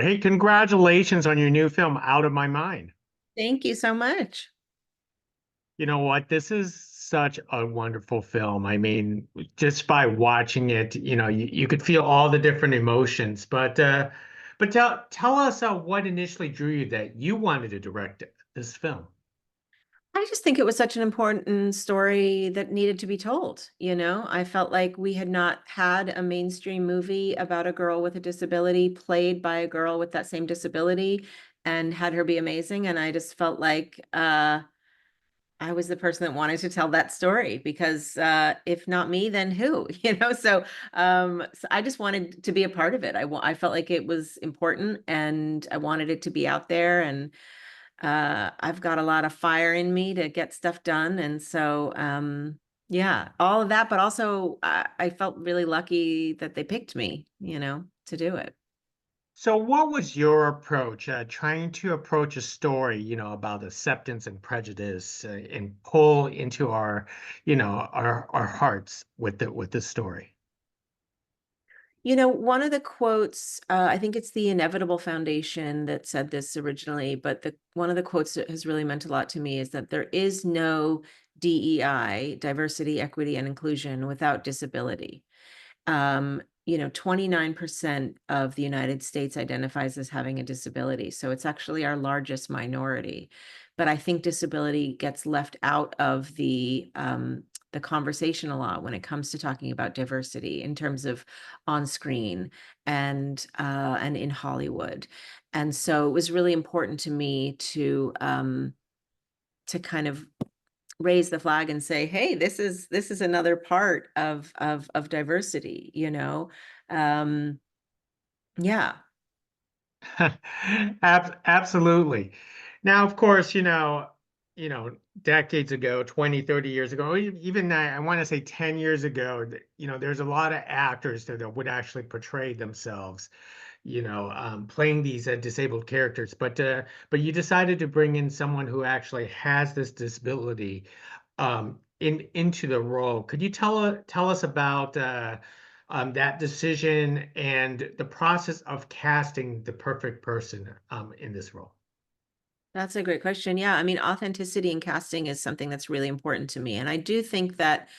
Hey, congratulations on your new film, Out of My Mind. Thank you so much. You know what? This is such a wonderful film. I mean, just by watching it, you could feel all the different emotions. But tell us what initially drew you that you wanted to direct this film. I just think it was such an important story that needed to be told. I felt like we had not had a mainstream movie about a girl with a disability played by a girl with that same disability and had her be amazing. And I just felt like I was the person that wanted to tell that story because if not me, then who? So I just wanted to be a part of it. I felt like it was important and I wanted it to be out there. And I've got a lot of fire in me to get stuff done. And so, yeah, all of that. But also, I felt really lucky that they picked me, to do it. So, what was your approach, trying to approach a story, about acceptance and prejudice, and pull into our hearts with the story? One of the quotes, I think it's the Inevitable Foundation that said this originally, but one of the quotes that has really meant a lot to me is that there is no DEI, diversity, equity, and inclusion without disability. 29% of the United States identifies as having a disability. So it's actually our largest minority. But I think disability gets left out of the conversation a lot when it comes to talking about diversity in terms of on screen and in Hollywood. And so it was really important to me to kind of raise the flag and say, hey, this is another part of diversity. Um, yeah. Absolutely. Now, of course, decades ago, 20, 30 years ago, even I want to say 10 years ago, there's a lot of actors that would actually portray themselves, playing these disabled characters. But you decided to bring in someone who actually has this disability into the role. Could you tell us about that decision and the process of casting the perfect person in this role? That's a great question. Yeah, I mean, authenticity in casting is something that's really important to me. And I do think that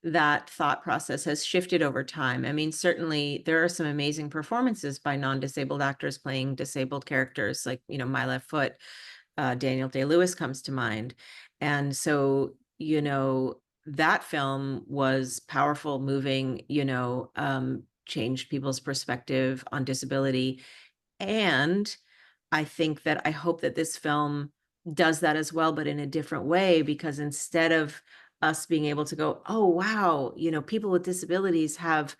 that thought process has shifted over time. I mean, certainly there are some amazing performances by non-disabled actors playing disabled characters, like, My Left Foot, Daniel Day-Lewis comes to mind. And so, that film was powerful, moving, changed people's perspective on disability. And I hope that this film does that as well, but in a different way, because instead of us being able to go, oh, wow, people with disabilities have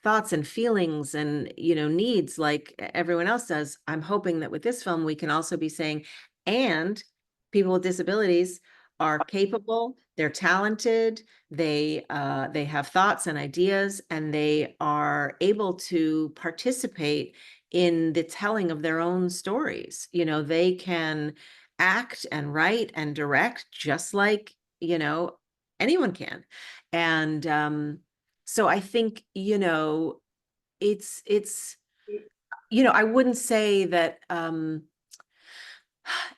thoughts and feelings and, needs like everyone else does. I'm hoping that with this film, we can also be saying, and people with disabilities are capable, they're talented, they have thoughts and ideas, and they are able to participate in the telling of their own stories. They can act and write and direct just like, anyone can. And so I think, it's I wouldn't say that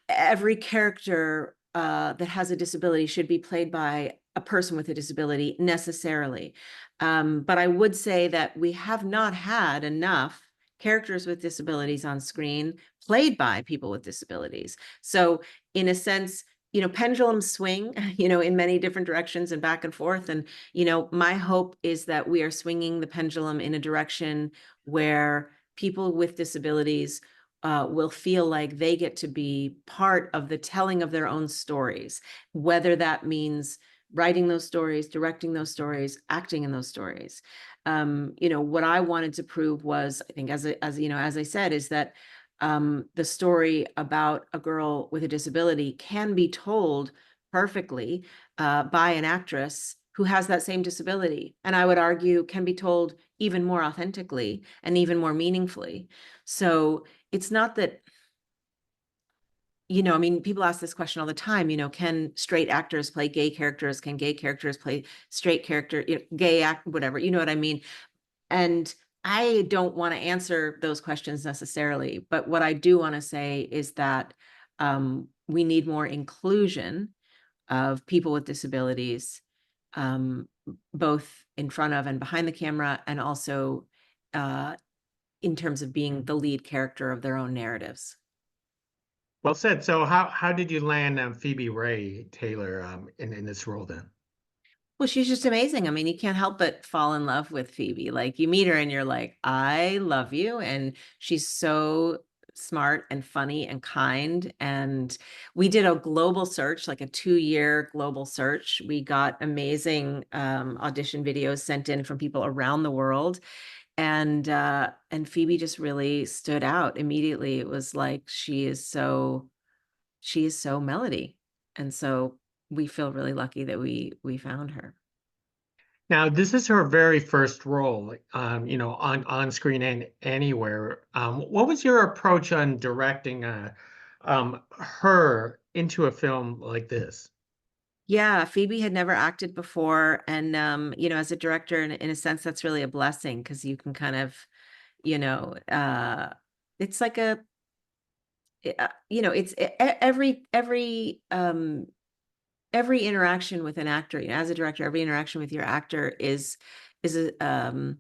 every character that has a disability should be played by a person with a disability necessarily. But I would say that we have not had enough characters with disabilities on screen played by people with disabilities. So in a sense, pendulums swing, in many different directions and back and forth. And, my hope is that we are swinging the pendulum in a direction where people with disabilities will feel like they get to be part of the telling of their own stories, whether that means writing those stories, directing those stories, acting in those stories. What I wanted to prove was, I think, as I said, is that the story about a girl with a disability can be told perfectly by an actress who has that same disability. And I would argue can be told even more authentically and even more meaningfully. So it's not that, I mean, people ask this question all the time, can straight actors play gay characters? Can gay characters play straight character, gay act, whatever, you know what I mean? And I don't want to answer those questions necessarily, but what I do want to say is that we need more inclusion of people with disabilities, um, both in front of and behind the camera, and also uh, in terms of being the lead character of their own narratives. Well said. So how did you land Phoebe Ray Taylor in this role then? Well, she's just amazing. I mean, you can't help but fall in love with Phoebe. Like you meet her and you're like, I love you. And she's so smart and funny and kind. And we did a global search, like a 2-year global search. We got amazing audition videos sent in from people around the world. And Phoebe just really stood out immediately. It was like she is so Melody. And so we feel really lucky that we found her. Now, this is her very first role, on screen and anywhere. What was your approach on directing her into a film like this? Yeah, Phoebe had never acted before. And as a director, in a sense, that's really a blessing because you can kind of, you know, it's like it's every interaction with an actor, as a director, every interaction with your actor is a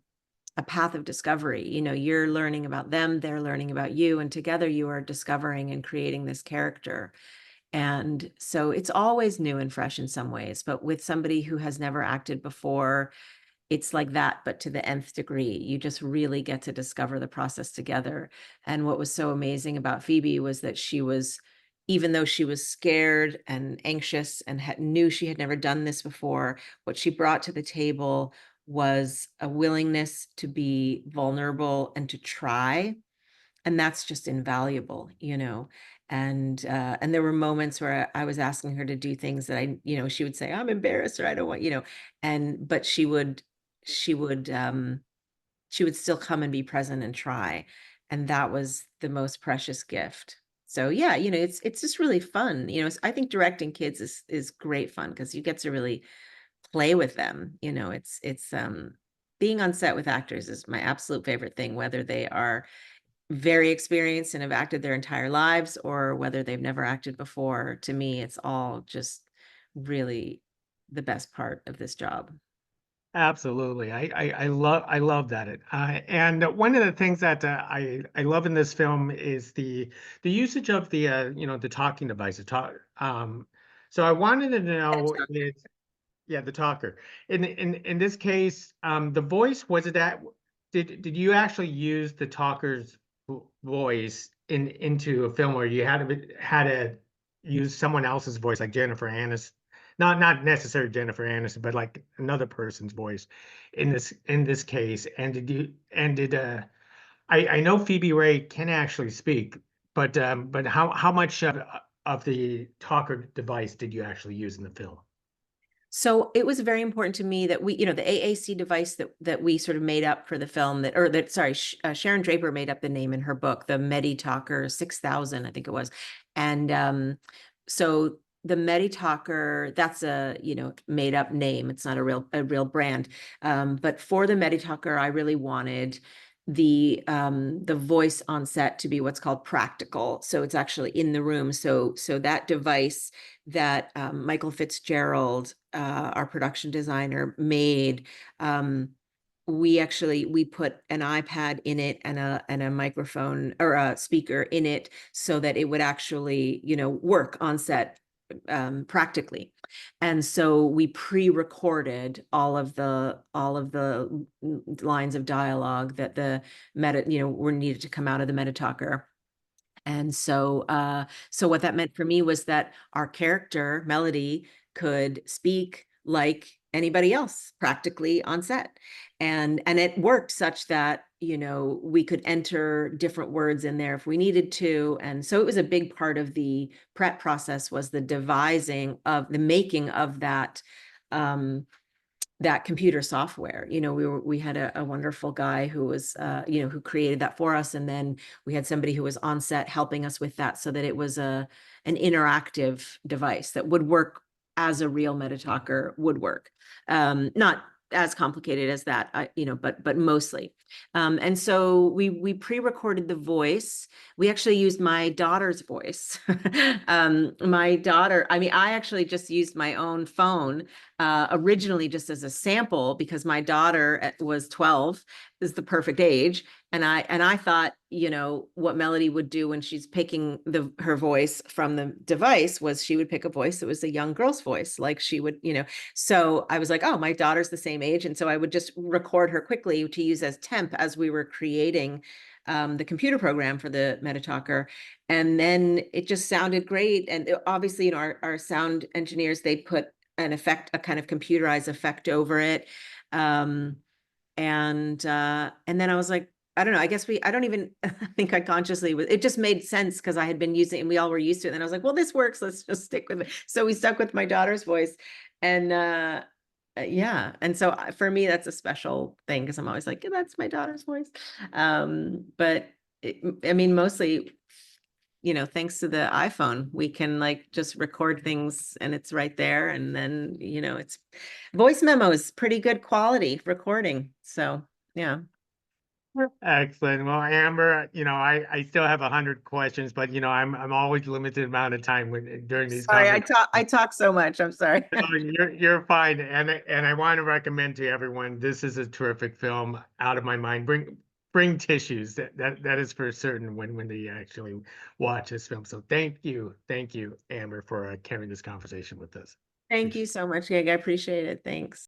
path of discovery. You're learning about them, they're learning about you, and together you are discovering and creating this character. And so it's always new and fresh in some ways, but with somebody who has never acted before, it's like that, but to the nth degree. You just really get to discover the process together. And what was so amazing about Phoebe was that even though she was scared and anxious and knew she had never done this before, what she brought to the table was a willingness to be vulnerable and to try. And that's just invaluable. And there were moments where I was asking her to do things that she would say, I'm embarrassed, or I don't want. But she would still come and be present and try. And that was the most precious gift. So yeah, it's just really fun. I think directing kids is great fun because you get to really play with them. It's being on set with actors is my absolute favorite thing, whether they are very experienced and have acted their entire lives or whether they've never acted before. To me, it's all just really the best part of this job. Absolutely. I love that. And one of the things that I love in this film is the usage of the talking device. So I wanted to know if, yeah, the talker. In this case, the voice, was it that did you actually use the talker's voice into a film where you had to use someone else's voice, like Jennifer Aniston, not necessarily Jennifer Aniston, but like another person's voice in this case? And I know Phoebe Ray can actually speak, but how much of the talker device did you actually use in the film? So it was very important to me that the AAC device that we sort of made up for the film sorry, Sharon Draper made up the name in her book, the Medi Talker 6000, I think it was. And so the Medi Talker, that's a, made up name. It's not a real brand. But for the Medi Talker, I really wanted the voice on set to be what's called practical. So it's actually in the room. So that device that Michael Fitzgerald, our production designer, made, we put an iPad in it and a microphone or a speaker in it so that it would actually work on set practically. And so we pre-recorded all of the lines of dialogue that the were needed to come out of the meta talker. And so what that meant for me was that our character, Melody, could speak like anybody else practically on set. And it worked such that, we could enter different words in there if we needed to. And so it was a big part of the prep process, was the devising of the making of that computer software. We had a wonderful guy who was, who created that for us. And then we had somebody who was on set helping us with that so that it was an interactive device that would work as a real meta talker would work. Not as complicated as that, but mostly. And so we pre-recorded the voice. We actually used my daughter's voice. My daughter, I mean, I actually just used my own phone originally just as a sample because my daughter was 12, is the perfect age. And I thought, what Melody would do when she's picking her voice from the device was she would pick a voice that was a young girl's voice, like she would, So I was like, oh, my daughter's the same age. And so I would just record her quickly to use as temp as we were creating the computer program for the MetaTalker. And then it just sounded great. And obviously, our sound engineers, they put an effect, a kind of computerized effect over it. And then I was like, I don't know, I don't even think I consciously it just made sense because I had been using it and we all were used to it. And I was like, well, this works. Let's just stick with it. So we stuck with my daughter's voice. And yeah. And so for me, that's a special thing because I'm always like, yeah, that's my daughter's voice. But I mean, mostly, thanks to the iPhone, we can like just record things and it's right there. And then, it's voice memo is pretty good quality recording. So yeah. Excellent. Well, Amber, I still have 100 questions, but I'm always limited amount of time during these Sorry, conversations. I talk so much. I'm sorry. No, you're fine, and I want to recommend to everyone. This is a terrific film. Out of my mind. Bring tissues. That is for certain when they actually watch this film. So thank you, Amber, for carrying this conversation with us. Thank you Appreciate it. so much, Greg. I appreciate it. Thanks.